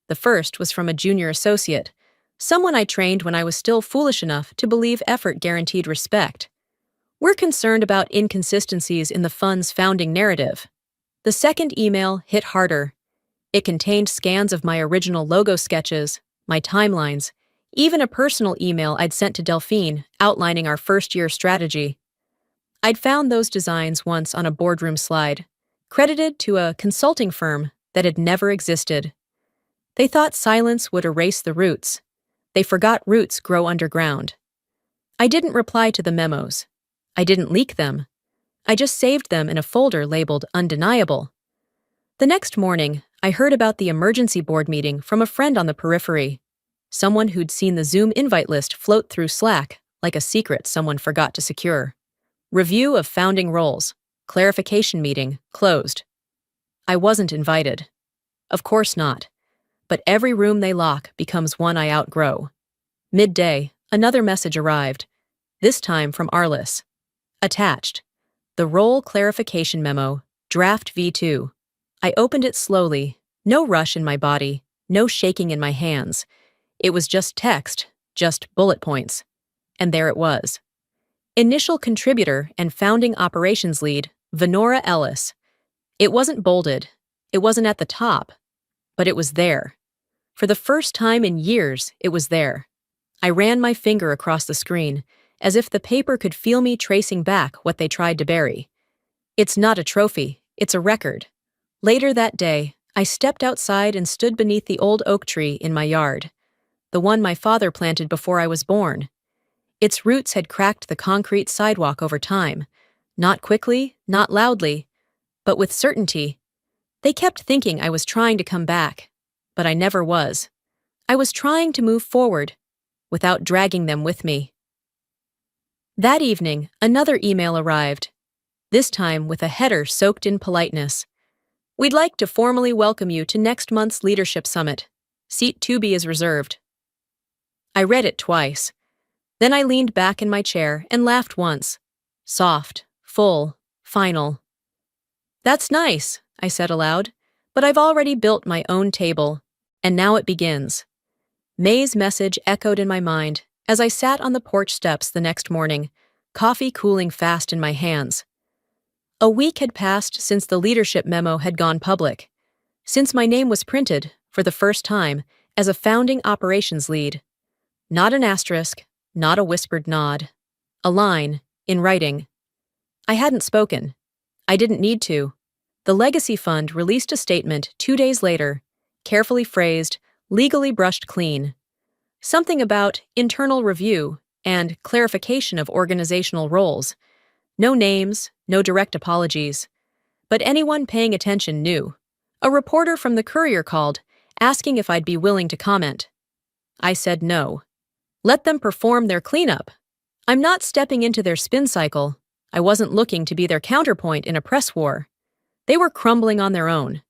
The first was from a junior associate, someone I trained when I was still foolish enough to believe effort guaranteed respect. "We're concerned about inconsistencies in the fund's founding narrative." The second email hit harder. It contained scans of my original logo sketches, my timelines, even a personal email I'd sent to Delphine outlining our first-year strategy. I'd found those designs once on a boardroom slide, credited to a consulting firm that had never existed. They thought silence would erase the roots. They forgot roots grow underground. I didn't reply to the memos. I didn't leak them. I just saved them in a folder labeled Undeniable. The next morning, I heard about the emergency board meeting from a friend on the periphery, someone who'd seen the Zoom invite list float through Slack like a secret someone forgot to secure. Review of founding roles. Clarification meeting closed. I wasn't invited. Of course not. But every room they lock becomes one I outgrow. Midday, another message arrived, this time from Arliss. Attached. The role clarification memo, draft V2. I opened it slowly, no rush in my body, no shaking in my hands. It was just text, just bullet points. And there it was. Initial contributor and founding operations lead, Venora Ellis. It wasn't bolded. It wasn't at the top. But it was there. For the first time in years, it was there. I ran my finger across the screen, as if the paper could feel me tracing back what they tried to bury. It's not a trophy, it's a record. Later that day, I stepped outside and stood beneath the old oak tree in my yard, the one my father planted before I was born. Its roots had cracked the concrete sidewalk over time, not quickly, not loudly, but with certainty. They kept thinking I was trying to come back, but I never was. I was trying to move forward, without dragging them with me. That evening, another email arrived, this time with a header soaked in politeness. We'd like to formally welcome you to next month's Leadership Summit. Seat 2B is reserved. I read it twice. Then I leaned back in my chair and laughed once. Soft, full, final. That's nice, I said aloud, but I've already built my own table, and now it begins. May's message echoed in my mind as I sat on the porch steps the next morning, coffee cooling fast in my hands. A week had passed since the leadership memo had gone public, since my name was printed, for the first time, as a founding operations lead. Not an asterisk, not a whispered nod. A line, in writing. I hadn't spoken. I didn't need to. The Legacy Fund released a statement 2 days later, carefully phrased, legally brushed clean. Something about internal review and clarification of organizational roles. No names, no direct apologies. But anyone paying attention knew. A reporter from the Courier called, asking if I'd be willing to comment. I said no. Let them perform their cleanup. I'm not stepping into their spin cycle. I wasn't looking to be their counterpoint in a press war. They were crumbling on their own.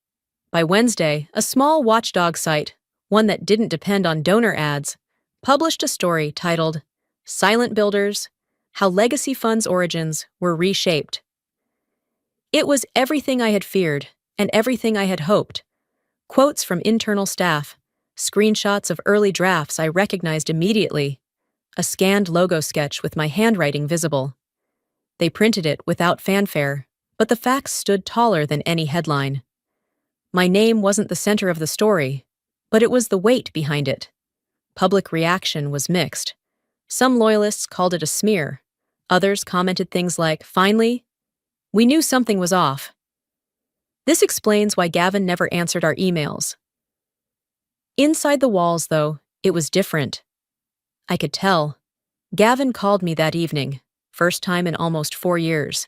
By Wednesday, a small watchdog site, one that didn't depend on donor ads, published a story titled Silent Builders: How Legacy Fund's Origins Were Reshaped. It was everything I had feared and everything I had hoped. Quotes from internal staff, screenshots of early drafts I recognized immediately, a scanned logo sketch with my handwriting visible. They printed it without fanfare, but the facts stood taller than any headline. My name wasn't the center of the story, but it was the weight behind it. Public reaction was mixed. Some loyalists called it a smear. Others commented things like, "Finally, we knew something was off." This explains why Gavin never answered our emails. Inside the walls, though, it was different. I could tell. Gavin called me that evening, first time in almost 4 years.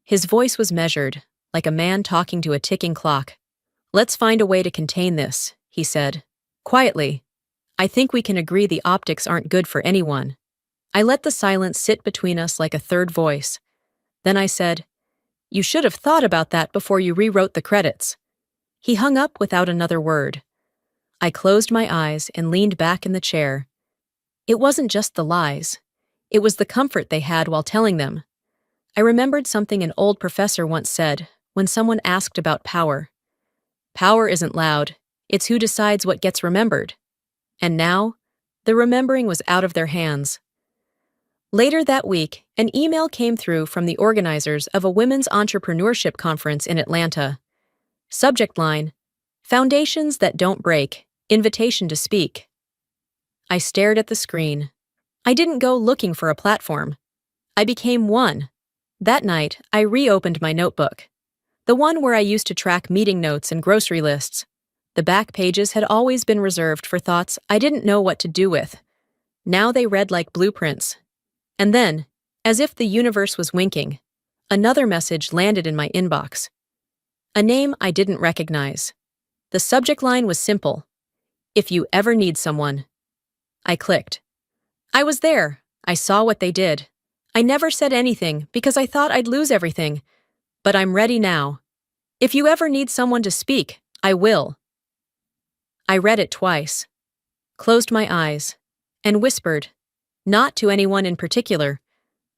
His voice was measured, like a man talking to a ticking clock. "Let's find a way to contain this," he said. Quietly. "I think we can agree the optics aren't good for anyone." I let the silence sit between us like a third voice. Then I said, "You should have thought about that before you rewrote the credits." He hung up without another word. I closed my eyes and leaned back in the chair. It wasn't just the lies. It was the comfort they had while telling them. I remembered something an old professor once said when someone asked about power. Power isn't loud, it's who decides what gets remembered. And now, the remembering was out of their hands. Later that week, an email came through from the organizers of a women's entrepreneurship conference in Atlanta. Subject line, "Foundations That Don't Break, Invitation to Speak." I stared at the screen. I didn't go looking for a platform. I became one. That night, I reopened my notebook. The one where I used to track meeting notes and grocery lists. The back pages had always been reserved for thoughts I didn't know what to do with. Now they read like blueprints. And then, as if the universe was winking, another message landed in my inbox. A name I didn't recognize. The subject line was simple. "If you ever need someone." I clicked. I was there. I saw what they did. I never said anything because I thought I'd lose everything. But I'm ready now. If you ever need someone to speak, I will. I read it twice, closed my eyes, and whispered, not to anyone in particular,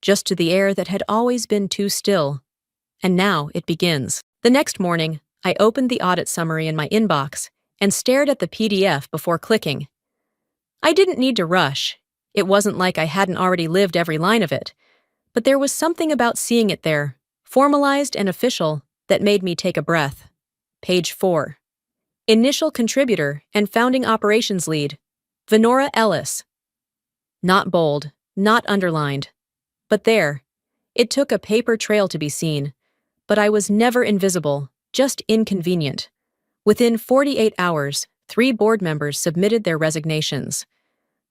just to the air that had always been too still. And now it begins. The next morning, I opened the audit summary in my inbox and stared at the PDF before clicking. I didn't need to rush. It wasn't like I hadn't already lived every line of it. But there was something about seeing it there, formalized and official, that made me take a breath. Page 4. Initial contributor and founding operations lead, Venora Ellis. Not bold, not underlined. But there. It took a paper trail to be seen. But I was never invisible, just inconvenient. Within 48 hours, 3 board members submitted their resignations.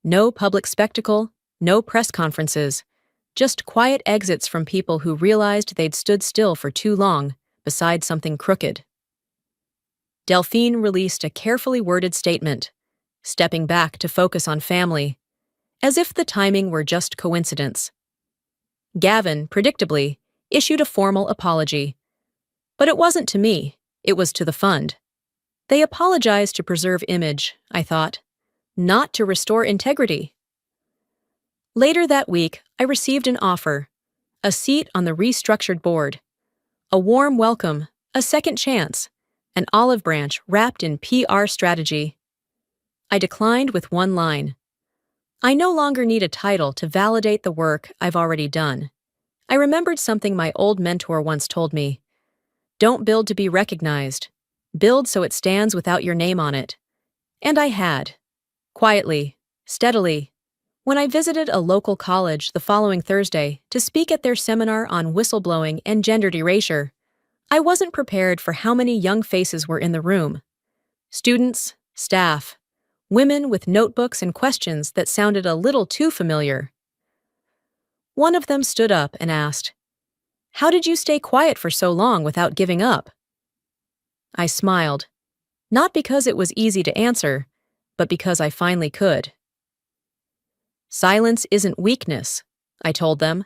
No public spectacle, no press conferences, just quiet exits from people who realized they'd stood still for too long beside something crooked. Delphine released a carefully worded statement, stepping back to focus on family, as if the timing were just coincidence. Gavin, predictably, issued a formal apology. But it wasn't to me, it was to the fund. They apologized to preserve image, I thought, not to restore integrity. Later that week, I received an offer, a seat on the restructured board, a warm welcome, a second chance, an olive branch wrapped in PR strategy. I declined with one line. I no longer need a title to validate the work I've already done. I remembered something my old mentor once told me. Don't build to be recognized. Build so it stands without your name on it. And I had. Quietly, steadily. When I visited a local college the following Thursday to speak at their seminar on whistleblowing and gendered erasure, I wasn't prepared for how many young faces were in the room. Students, staff, women with notebooks and questions that sounded a little too familiar. One of them stood up and asked, "How did you stay quiet for so long without giving up?" I smiled, not because it was easy to answer, but because I finally could. Silence isn't weakness, I told them.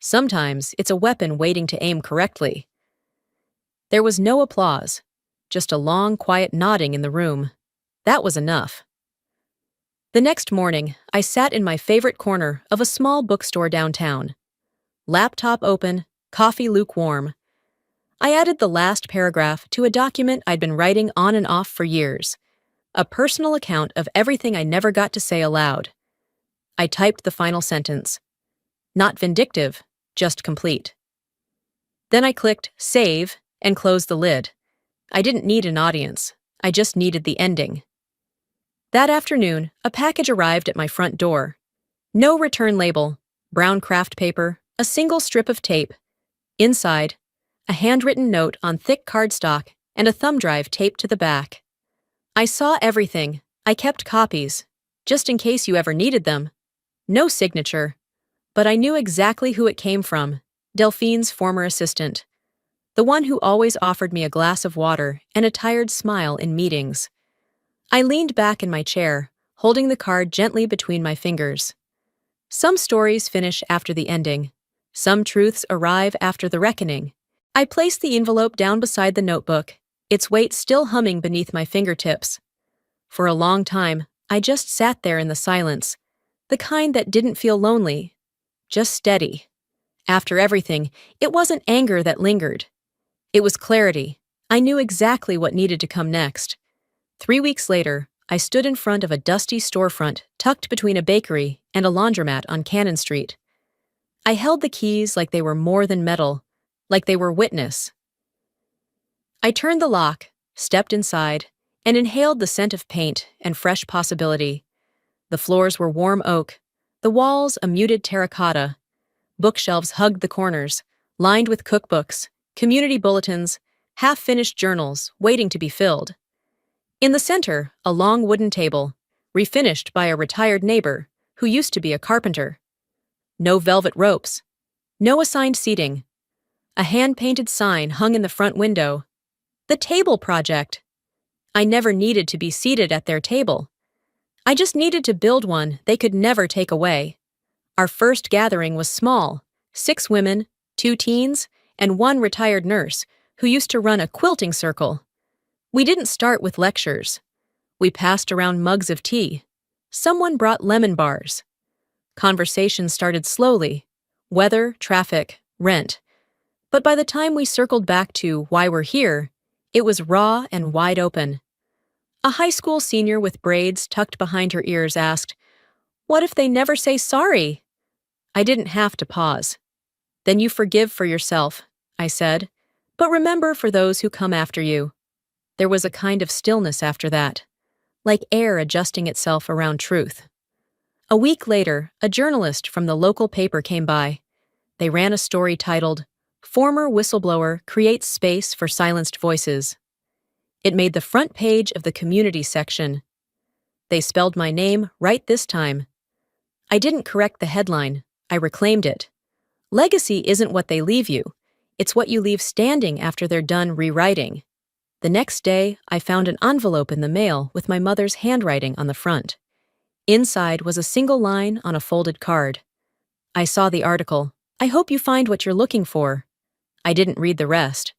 Sometimes it's a weapon waiting to aim correctly. There was no applause, just a long, quiet nodding in the room. That was enough. The next morning, I sat in my favorite corner of a small bookstore downtown. Laptop open, coffee lukewarm. I added the last paragraph to a document I'd been writing on and off for years, a personal account of everything I never got to say aloud. I typed the final sentence. Not vindictive, just complete. Then I clicked Save and closed the lid. I didn't need an audience. I just needed the ending. That afternoon, a package arrived at my front door. No return label, brown craft paper, a single strip of tape. Inside, a handwritten note on thick cardstock and a thumb drive taped to the back. I saw everything. I kept copies, just in case you ever needed them. No signature. But I knew exactly who it came from, Delphine's former assistant. The one who always offered me a glass of water and a tired smile in meetings. I leaned back in my chair, holding the card gently between my fingers. Some stories finish after the ending. Some truths arrive after the reckoning. I placed the envelope down beside the notebook, its weight still humming beneath my fingertips. For a long time, I just sat there in the silence, the kind that didn't feel lonely, just steady. After everything, it wasn't anger that lingered. It was clarity. I knew exactly what needed to come next. 3 weeks later, I stood in front of a dusty storefront tucked between a bakery and a laundromat on Cannon Street. I held the keys like they were more than metal, like they were witness. I turned the lock, stepped inside, and inhaled the scent of paint and fresh possibility. The floors were warm oak, the walls a muted terracotta. Bookshelves hugged the corners, lined with cookbooks, community bulletins, half-finished journals waiting to be filled. In the center, a long wooden table, refinished by a retired neighbor who used to be a carpenter. No velvet ropes, no assigned seating. A hand-painted sign hung in the front window. The Table Project. I never needed to be seated at their table. I just needed to build one they could never take away. Our first gathering was small, 6 women, 2 teens, and 1 retired nurse who used to run a quilting circle. We didn't start with lectures. We passed around mugs of tea. Someone brought lemon bars. Conversation started slowly. Weather, traffic, rent. But by the time we circled back to why we're here, it was raw and wide open. A high school senior with braids tucked behind her ears asked, "What if they never say sorry?" I didn't have to pause. "Then you forgive for yourself," I said, "but remember for those who come after you." There was a kind of stillness after that, like air adjusting itself around truth. A week later, a journalist from the local paper came by. They ran a story titled, "Former Whistleblower Creates Space for Silenced Voices." It made the front page of the community section. They spelled my name right this time. I didn't correct the headline, I reclaimed it. Legacy isn't what they leave you, it's what you leave standing after they're done rewriting. The next day, I found an envelope in the mail with my mother's handwriting on the front. Inside was a single line on a folded card. I saw the article. "I hope you find what you're looking for." I didn't read the rest.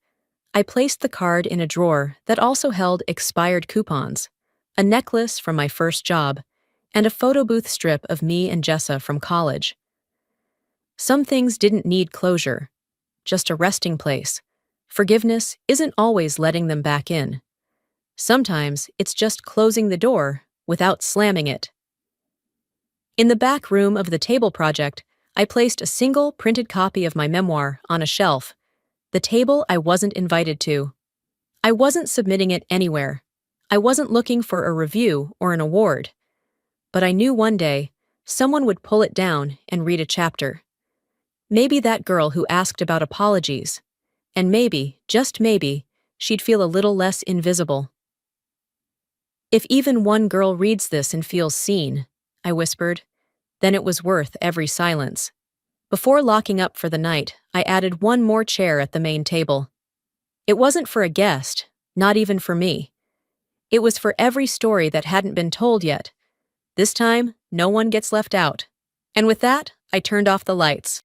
I placed the card in a drawer that also held expired coupons, a necklace from my first job, and a photo booth strip of me and Jessa from college. Some things didn't need closure, just a resting place. Forgiveness isn't always letting them back in. Sometimes it's just closing the door without slamming it. In the back room of the table project, I placed a single printed copy of my memoir on a shelf, the table I wasn't invited to. I wasn't submitting it anywhere. I wasn't looking for a review or an award. But I knew one day, someone would pull it down and read a chapter. Maybe that girl who asked about apologies. And maybe, just maybe, she'd feel a little less invisible. "If even one girl reads this and feels seen," I whispered, then it was worth every silence. Before locking up for the night, I added one more chair at the main table. It wasn't for a guest, not even for me. It was for every story that hadn't been told yet. This time, no one gets left out. And with that, I turned off the lights.